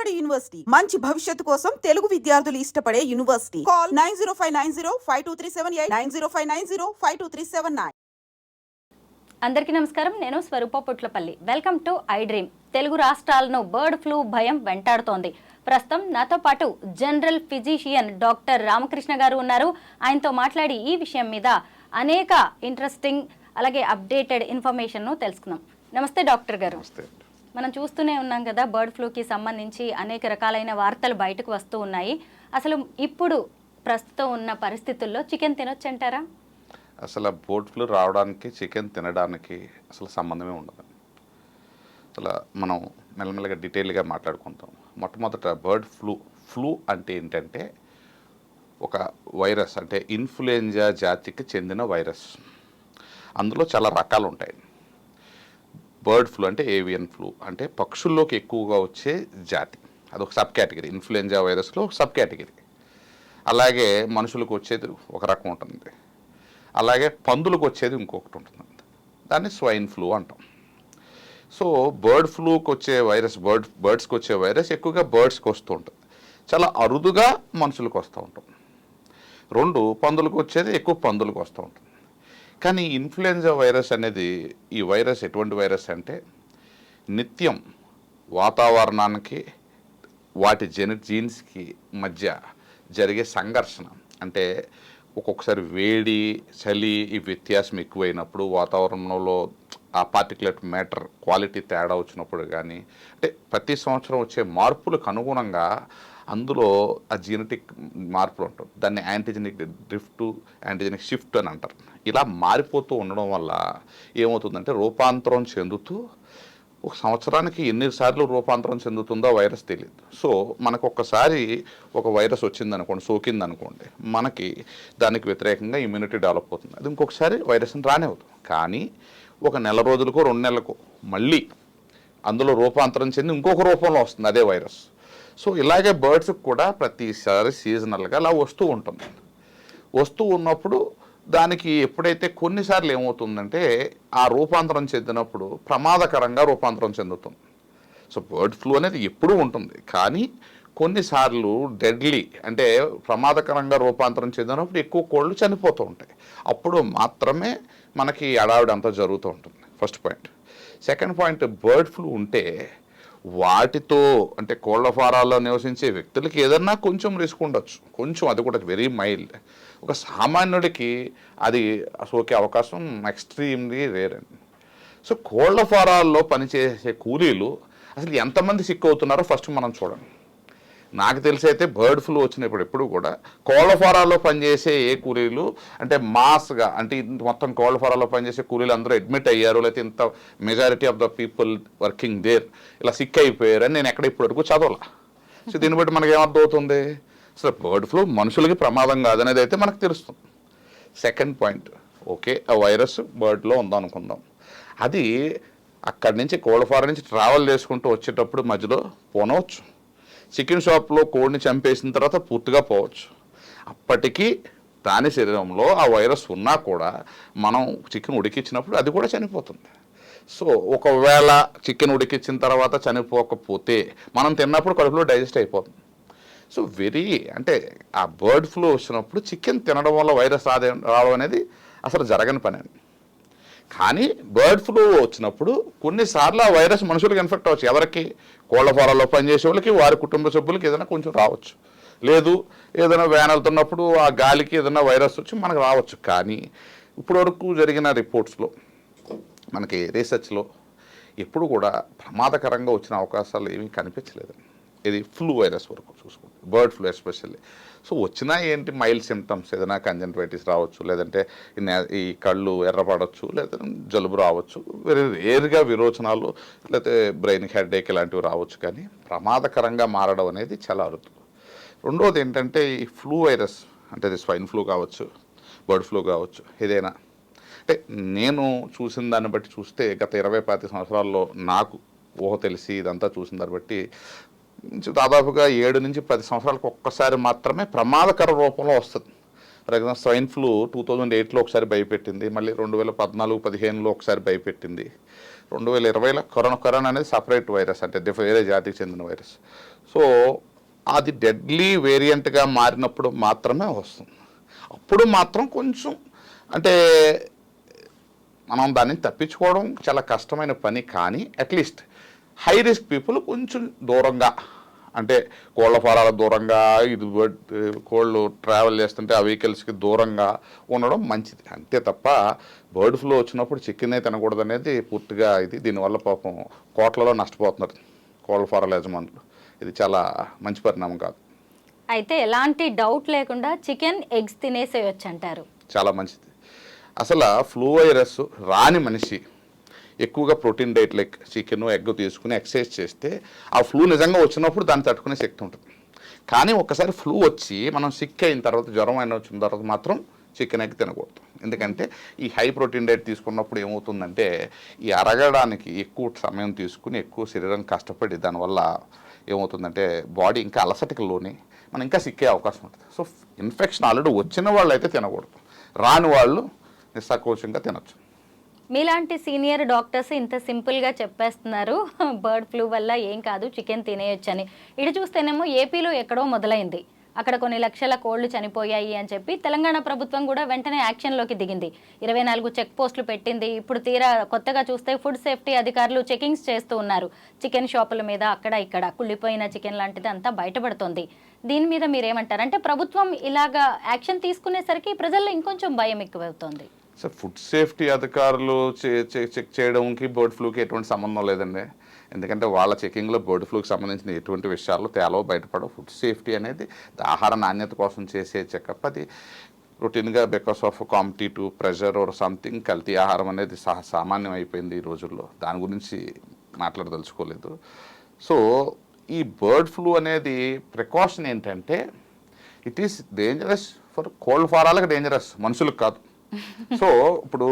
Vijayawada university మంచి భవిష్యత్తు కోసం తెలుగు విద్యార్థులు ఇష్టపడే యూనివర్సిటీ. కాల్ 9059052378 9059052379. అందరికీ నమస్కారం. నేను స్వరూప పుట్లపల్లి. Welcome to I Dream. తెలుగు రాష్ట్రాలను బర్డ్ ఫ్లూ భయం వెంటాడుతోంది. ప్రస్తుతం నాతో పాటు జనరల్ ఫిజిషియన్ డాక్టర్ రామకృష్ణ గారు ఉన్నారు. ఆయనతో మాట్లాడి ఈ విషయం మీద అనేక ఇంట్రెస్టింగ్ అలాగే అప్డేటెడ్ ఇన్ఫర్మేషన్ను తెలుసుకుందాం. నమస్తే డాక్టర్ గారు. మనం చూస్తూనే ఉన్నాం కదా, బర్డ్ ఫ్లూకి సంబంధించి అనేక రకాలైన వార్తలు బయటకు వస్తూ ఉన్నాయి. అసలు ఇప్పుడు ప్రస్తుతం ఉన్న పరిస్థితుల్లో చికెన్ తినొచ్చు అంటారా? అసలు బర్డ్ ఫ్లూ రావడానికి చికెన్ తినడానికి అసలు సంబంధమే ఉండదు. అసలు మనం మెల్లమెల్లగా డీటెయిల్గా మాట్లాడుకుంటాం. మొట్టమొదట బర్డ్ ఫ్లూ అంటే ఏంటంటే ఒక వైరస్, అంటే ఇన్ఫ్లుయెంజా జాతికి చెందిన వైరస్. అందులో చాలా రకాలు ఉంటాయి. బర్డ్ ఫ్లూ అంటే ఏవియన్ ఫ్లూ, అంటే పక్షుల్లోకి ఎక్కువగా వచ్చే జాతి, అదొక సబ్ కేటగిరీ. ఇన్ఫ్లుయెంజా వైరస్లో ఒక సబ్ కేటగిరీ. అలాగే మనుషులకు వచ్చేది ఒక రకం ఉంటుంది, అలాగే పందులకు వచ్చేది ఇంకొకటి ఉంటుంది. దాన్ని స్వైన్ ఫ్లూ అంటాం. సో బర్డ్ ఫ్లూకి వచ్చే వైరస్, బర్డ్స్కి వచ్చే వైరస్ ఎక్కువగా బర్డ్స్కి వస్తూ ఉంటుంది. చాలా అరుదుగా మనుషులకు వస్తూ ఉంటుంది. రెండు, పందులకు వచ్చేది ఎక్కువ పందులకు వస్తూ ఉంటుంది. కానీ ఇన్ఫ్లుయెంజా వైరస్ అనేది, ఈ వైరస్ ఎటువంటి వైరస్ అంటే నిత్యం వాతావరణానికి వాటి జీన్స్కి మధ్య జరిగే సంఘర్షణ. అంటే ఒక్కొక్కసారి వేడి, చలి ఈ వ్యత్యాసం ఎక్కువైనప్పుడు, వాతావరణంలో ఆ పార్టికులేట్ మ్యాటర్ క్వాలిటీ తేడా వచ్చినప్పుడు కానీ, అంటే ప్రతి సంవత్సరం వచ్చే మార్పులకు అనుగుణంగా అందులో ఆ జీనెటిక్ మార్పులు ఉంటాయి. దాన్ని యాంటీజెనిక్ డ్రిఫ్ట్, యాంటీజెనిక్ షిఫ్ట్ అని అంటారు. ఇలా మారిపోతూ ఉండడం వల్ల ఏమవుతుందంటే రూపాంతరం చెందుతూ ఒక సంవత్సరానికి ఎన్నిసార్లు రూపాంతరం చెందుతుందో వైరస్ తెలియదు. సో మనకు ఒక్కసారి ఒక వైరస్ వచ్చిందనుకోండి, సోకిందనుకోండి, మనకి దానికి వ్యతిరేకంగా ఇమ్యూనిటీ డెవలప్ అవుతుంది. అది ఇంకొకసారి వైరస్ని రానివ్వదు. కానీ ఒక నెల రోజులకో 2 నెలలకో మళ్ళీ అందులో రూపాంతరం చెంది ఇంకొక రూపంలో వస్తుంది అదే వైరస్. సో ఇలాగే బర్డ్స్కి కూడా ప్రతిసారి సీజనల్గా అలా వస్తూ ఉంటుంది. వస్తూ ఉన్నప్పుడు దానికి ఎప్పుడైతే కొన్నిసార్లు ఏమవుతుందంటే ఆ రూపాంతరం చెందినప్పుడు ప్రమాదకరంగా రూపాంతరం చెందుతుంది. సో బర్డ్ ఫ్లూ అనేది ఎప్పుడూ ఉంటుంది, కానీ కొన్నిసార్లు డెడ్లీ, అంటే ప్రమాదకరంగా రూపాంతరం చెందినప్పుడు ఎక్కువ కోళ్ళు చనిపోతూ ఉంటాయి. అప్పుడు మాత్రమే మనకి అడావిడంతా జరుగుతూ ఉంటుంది. First point. Second point, bird flu ఉంటే వాటితో, అంటే కోళ్ల ఫారాల్లో నివసించే వ్యక్తులకి ఏదన్నా కొంచెం రిస్క్ ఉండొచ్చు, కొంచెం, అది కూడా వెరీ మైల్డ్. ఒక సామాన్యుడికి అది సోకే అవకాశం ఎక్స్ట్రీమ్లీ రేర్ అండి. సో కోళ్ల ఫారాల్లో పనిచేసే కూలీలు అసలు ఎంతమంది సిక్ అవుతున్నారో ఫస్ట్ మనం చూడండి. నాకు తెలిసి అయితే బర్డ్ ఫ్లూ వచ్చినప్పుడు ఎప్పుడు కూడా కోళ్ల ఫారాల్లో పనిచేసే ఏ కూలీలు, అంటే మాస్గా, అంటే మొత్తం కోళ్ల ఫారాల్లో పనిచేసే కూలీలు అందరూ అడ్మిట్ అయ్యారు, లేకపోతే ఇంత majority of the people working there ఇలా సిక్ అయిపోయారు అని నేను ఎక్కడ ఇప్పటివరకు చదవాల. సో దీన్ని బట్టి మనకి ఏమర్థం అవుతుంది? అసలు బర్డ్ ఫ్లూ మనుషులకి ప్రమాదం కాదనేది అయితే మనకు తెలుస్తుంది. సెకండ్ పాయింట్, ఓకే ఆ వైరస్ బర్డ్లో ఉందనుకుందాం, అది అక్కడి నుంచి కోళ్ల ఫారం నుంచి ట్రావెల్ చేసుకుంటూ వచ్చేటప్పుడు మధ్యలో పోనవచ్చు. చికెన్ షాప్లో కోడిని చంపేసిన తర్వాత పూర్తిగా పోవచ్చు. అప్పటికీ దాని శరీరంలో ఆ వైరస్ ఉన్నా కూడా మనం చికెన్ ఉడికించినప్పుడు అది కూడా చనిపోతుంది. సో ఒకవేళ చికెన్ ఉడికించిన తర్వాత చనిపోకపోతే మనం తిన్నప్పుడు కడుపులో డైజెస్ట్ అయిపోతుంది. సో అంటే ఆ బర్డ్ ఫ్లూ వచ్చినప్పుడు చికెన్ తినడం వల్ల వైరస్ రావడం అనేది అసలు జరగని పని అండి. కానీ బర్డ్ ఫ్లూ వచ్చినప్పుడు కొన్నిసార్లు ఆ వైరస్ మనుషులకు ఇన్ఫెక్ట్ అవ్వచ్చు. ఎవరికి? కోళ్ల ఫారాల్లో పనిచేసే వాళ్ళకి, వారి కుటుంబ సభ్యులకి ఏదైనా కొంచెం రావచ్చు. లేదు ఏదైనా వ్యాన్ వెళ్తున్నప్పుడు ఆ గాలికి ఏదైనా వైరస్ వచ్చి మనకు రావచ్చు. కానీ ఇప్పటివరకు జరిగిన రిపోర్ట్స్లో, మనకి రీసెర్చ్లో ఎప్పుడు కూడా ప్రమాదకరంగా వచ్చిన అవకాశాలు ఏమీ కనిపించలేదు. ఇది ఫ్లూ వైరస్ వరకు చూసుకుంటే, బర్డ్ ఫ్లూ ఎస్పెషల్లీ. సో వచ్చినా ఏంటి, మైల్డ్ సిమ్టమ్స్, ఏదైనా కంజంక్టివిటిస్ రావచ్చు, లేదంటే ఈ కళ్ళు ఎర్రపడవచ్చు, లేదా జలుబు రావచ్చు, వెరీ రేర్గా విరోచనాలు, లేకపోతే బ్రెయిన్ హెడేక్ ఇలాంటివి రావచ్చు. కానీ ప్రమాదకరంగా మారడం అనేది చాలా అరుదు. రెండవది ఏంటంటే ఈ ఫ్లూ వైరస్, అంటే ఇది స్వైన్ ఫ్లూ కావచ్చు, బర్డ్ ఫ్లూ కావచ్చు, ఏదైనా, అంటే నేను చూసిన దాన్ని బట్టి చూస్తే గత 20-25 సంవత్సరాల్లో నాకు ఊహ తెలిసి ఇదంతా చూసిన దాన్ని బట్టి దాదాపుగా 7 నుంచి 10 సంవత్సరాలకు ఒక్కసారి మాత్రమే ప్రమాదకర రూపంలో వస్తుంది. ఫర్ ఎగ్జాంపుల్ స్వైన్ ఫ్లూ 2008లో ఒకసారి భయపెట్టింది, మళ్ళీ 2014-15లో ఒకసారి భయపెట్టింది, 2020లో కరోనా అనేది సపరేట్ వైరస్, అంటే వేరే జాతికి చెందిన వైరస్. సో అది డెడ్లీ వేరియంట్గా మారినప్పుడు మాత్రమే వస్తుంది. అప్పుడు మాత్రం కొంచెం అంటే మనం దాన్ని తప్పించుకోవడం చాలా కష్టమైన పని. కానీ అట్లీస్ట్ హై రిస్క్ పీపుల్ కొంచెం దూరంగా, అంటే కోళ్ళ ఫారాల దూరంగా, ఇది కోళ్ళు ట్రావెల్ చేస్తుంటే ఆ వెహికల్స్కి దూరంగా ఉండడం మంచిది. అంతే తప్ప బర్డ్ ఫ్లూ వచ్చినప్పుడు చికెనే తినకూడదు అనేది పూర్తిగా ఇది. దీనివల్ల పాపం కోట్లలో నష్టపోతున్నారు కోళ్ళ ఫారాల యజమానులు. ఇది చాలా మంచి పరిణామం కాదు. అయితే ఎలాంటి డౌట్ లేకుండా చికెన్, ఎగ్స్ తినేసేయొచ్చు అంటారు. చాలా మంచిది. అసలు ఫ్లూ వైరస్ రాని మనిషి ఎక్కువగా protein diet like chicken, egg తీసుకుని ఎక్సర్సైజ్ చేస్తే ఆ ఫ్లూ నిజంగా వచ్చినప్పుడు దాన్ని తట్టుకునే శక్తి ఉంటుంది. కానీ ఒక్కసారి ఫ్లూ వచ్చి మనం సిక్ అయిన తర్వాత, జ్వరం అయిన వచ్చిన తర్వాత మాత్రం చికెన్, ఎగ్ తినకూడదు. ఎందుకంటే ఈ హై ప్రోటీన్ డైట్ తీసుకున్నప్పుడు ఏమవుతుందంటే ఈ అరగడానికి ఎక్కువ సమయం తీసుకుని ఎక్కువ శరీరానికి కష్టపడి దానివల్ల ఏమవుతుందంటే బాడీ ఇంకా అలసటకి లోని మనం ఇంకా సిక్కే అవకాశం ఉంటుంది. సో ఇన్ఫెక్షన్ ఆల్రెడీ వచ్చిన వాళ్ళు అయితే తినకూడదు, రాని వాళ్ళు నిస్సంకోచంగా తినొచ్చు. మీలాంటి సీనియర్ డాక్టర్స్ ఇంత సింపుల్గా చెప్పేస్తున్నారు బర్డ్ ఫ్లూ వల్ల ఏం కాదు, చికెన్ తినేయొచ్చని. ఇటు చూస్తేనేమో ఏపీలో ఎక్కడో మొదలైంది, అక్కడ కొన్ని లక్షల కోళ్లు చనిపోయాయి అని చెప్పి తెలంగాణ ప్రభుత్వం కూడా వెంటనే యాక్షన్లోకి దిగింది. 24 చెక్ పోస్టులు పెట్టింది. ఇప్పుడు తీరా కొత్తగా చూస్తే ఫుడ్ సేఫ్టీ అధికారులు చెకింగ్స్ చేస్తూ ఉన్నారు. చికెన్ షాపుల మీద అక్కడ ఇక్కడ కుళ్ళిపోయిన చికెన్ లాంటిది అంతా బయటపడుతోంది. దీని మీద మీరేమంటారు? అంటే ప్రభుత్వం ఇలాగా యాక్షన్ తీసుకునేసరికి ప్రజల్లో ఇంకొంచెం భయం ఎక్కువవుతోంది. సో ఫుడ్ సేఫ్టీ అధికారులు చెక్ చేయడంకి బర్డ్ ఫ్లూకి ఎటువంటి సంబంధం లేదండి. ఎందుకంటే వాళ్ళ చెకింగ్లో బర్డ్ ఫ్లూకి సంబంధించిన ఎటువంటి విషయాలు తేలవు, బయటపడవు. ఫుడ్ సేఫ్టీ అనేది ఆహార నాణ్యత కోసం చేసే చెకప్. అది రొటీన్గా because of competitive pressure or something కల్తీ ఆహారం అనేది సామాన్యం అయిపోయింది ఈ రోజుల్లో. దాని గురించి మాట్లాడదలుచుకోలేదు. సో ఈ బర్డ్ ఫ్లూ అనేది ప్రికాషన్ ఏంటంటే it is dangerous for cold ఫారాలకు, డేంజరస్ మనుషులకు కాదు. సో ఇప్పుడు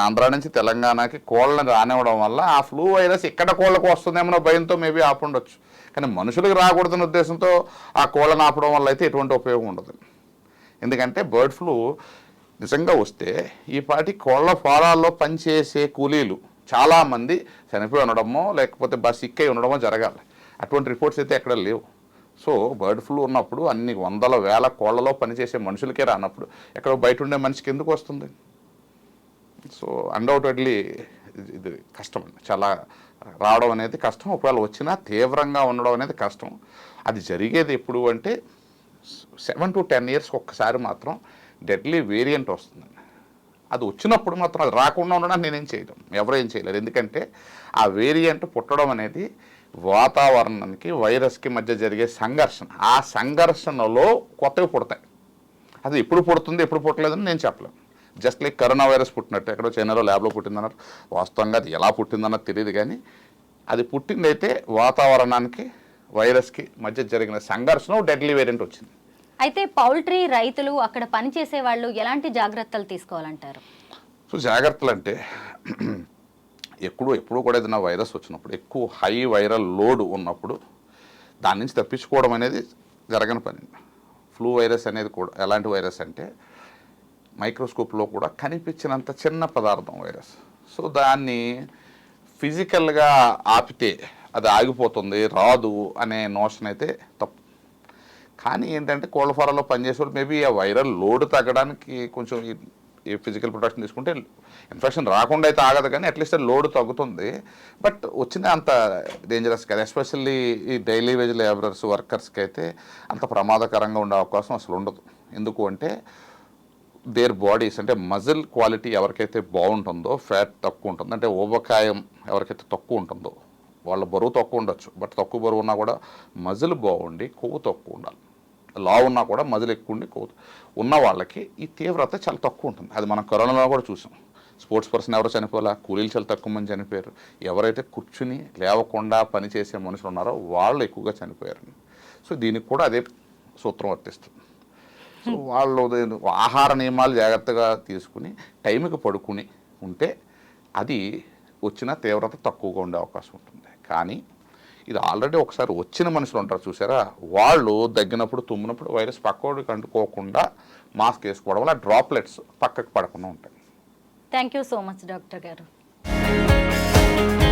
ఆంధ్ర నుంచి తెలంగాణకి కోళ్ళని రానివ్వడం వల్ల ఆ ఫ్లూ వైరస్ ఇక్కడ కోళ్ళకు వస్తుందేమో భయంతో మేబీ ఆపుండొచ్చు. కానీ మనుషులకు రాకూడదన్న ఉద్దేశంతో ఆ కోళ్ళని ఆపడం వల్ల అయితే ఎటువంటి ఉపయోగం ఉండదు. ఎందుకంటే బర్డ్ ఫ్లూ నిజంగా వస్తే ఈ పాటి కోళ్ళ ఫారాల్లో పనిచేసే కూలీలు చాలామంది చనిపోయి ఉండడమో లేకపోతే సిక్ అయి ఉండడమో జరగాలి. అటువంటి రిపోర్ట్స్ అయితే ఎక్కడ లేవు. సో బర్డ్ ఫ్లూ ఉన్నప్పుడు అన్ని వందల వేల కోళ్లలో పనిచేసే మనుషులకే రానప్పుడు ఎక్కడ బయట ఉండే మనిషికి ఎందుకు వస్తుంది? సో అన్డౌటెడ్లీ ఇది కష్టం, చాలా రావడం అనేది కష్టం. ఒకవేళ వచ్చినా తీవ్రంగా ఉండడం అనేది కష్టం. అది జరిగేది ఎప్పుడు అంటే 7 to 10 years ఒక్కసారి మాత్రం డెడ్లీ వేరియంట్ వస్తుందండి. అది వచ్చినప్పుడు మాత్రం అది రాకుండా ఉండడానికి నేనేం చేయలేం, ఎవరు ఏం చేయలేరు. ఎందుకంటే ఆ వేరియంట్ పుట్టడం అనేది వాతావరణానికి వైరస్కి మధ్య జరిగే సంఘర్షణ. ఆ సంఘర్షణలో కొత్తవి పుడతాయి. అది ఎప్పుడు పుడుతుంది ఎప్పుడు పుట్టలేదని నేను చెప్పలేను. జస్ట్ లైక్ కరోనా వైరస్ పుట్టినట్టు ఎక్కడో చైనాలో ల్యాబ్లో పుట్టిందన్నారు. వాస్తవంగా అది ఎలా పుట్టిందన్నది తెలియదు. కానీ అది పుట్టిందైతే వాతావరణానికి వైరస్కి మధ్య జరిగిన సంఘర్షణ డెడ్లీ వేరియంట్ వచ్చింది. అయితే పౌల్ట్రీ రైతులు, అక్కడ పనిచేసే వాళ్ళు ఎలాంటి జాగ్రత్తలు తీసుకోవాలంటారు? సో జాగ్రత్తలు అంటే ఎప్పుడు కూడా ఏదైనా వైరస్ వచ్చినప్పుడు ఎక్కువ హై వైరల్ లోడ్ ఉన్నప్పుడు దాని నుంచి తప్పించుకోవడం అనేది జరగని పని. ఫ్లూ వైరస్ అనేది కూడా ఎలాంటి వైరస్ అంటే మైక్రోస్కోప్లో కూడా కనిపించినంత చిన్న పదార్థం వైరస్. సో దాన్ని ఫిజికల్గా ఆపితే అది ఆగిపోతుంది, రాదు అనే నోషన్ అయితే తప్పు. కానీ ఏంటంటే కోళ్ళ ఫారాల్లో పనిచేసేవాళ్ళు మేబీ ఆ వైరల్ లోడ్ తగ్గడానికి కొంచెం ఈ ఫిజికల్ ప్రొటెక్షన్ తీసుకుంటే ఇన్ఫెక్షన్ రాకుండా అయితే ఆగదు, కానీ అట్లీస్ట్ లోడ్ తగ్గుతుంది. బట్ వచ్చిన అంత డేంజరస్ కాదు. ఎస్పెషల్లీ ఈ డైలీ వేజ్ లేబరర్స్, వర్కర్స్కి అయితే అంత ప్రమాదకరంగా ఉండే అవకాశం అసలు ఉండదు. ఎందుకు అంటే దేర్ బాడీస్ అంటే మజిల్ క్వాలిటీ ఎవరికైతే బాగుంటుందో, ఫ్యాట్ తక్కువ ఉంటుంది, అంటే ఊబకాయం ఎవరికైతే తక్కువ ఉంటుందో వాళ్ళ బరువు తక్కువ ఉండొచ్చు. బట్ తక్కువ బరువు ఉన్నా కూడా మజిల్ బాగుండి కొవ్వు తక్కువ ఉండాలి. లా ఉన్నా కూడా మజిల్ ఎక్కువ ఉండి కొవ్వు ఉన్న వాళ్ళకి ఈ తీవ్రత చాలా తక్కువ ఉంటుంది. అది మనం కరోనాలో కూడా చూసాం. స్పోర్ట్స్ పర్సన్ ఎవరో చనిపోలే, కూలీలు చాలా తక్కువ మంది చనిపోయారు. ఎవరైతే కూర్చుని లేవకుండా పనిచేసే మనుషులు ఉన్నారో వాళ్ళు ఎక్కువగా చనిపోయారు. సో దీనికి కూడా అదే సూత్రం వర్తిస్తుంది. సో వాళ్ళు ఆహార నియమాలు జాగ్రత్తగా తీసుకుని టైంకి పడుకుని ఉంటే అది వచ్చిన తీవ్రత తక్కువగా ఉండే అవకాశం ఉంటుంది. కానీ ఇది ఆల్రెడీ ఒకసారి వచ్చిన మనుషులు ఉంటారు చూసారా, వాళ్ళు దగ్గినప్పుడు తుమ్మినప్పుడు వైరస్ పక్కోడికి అంటుకోకుండా మాస్క్ వేసుకోవడం వల్ల డ్రాప్లెట్స్ పక్కకు పడకుండా ఉంటాయి. Thank you so much doctor గారు. నమస్తే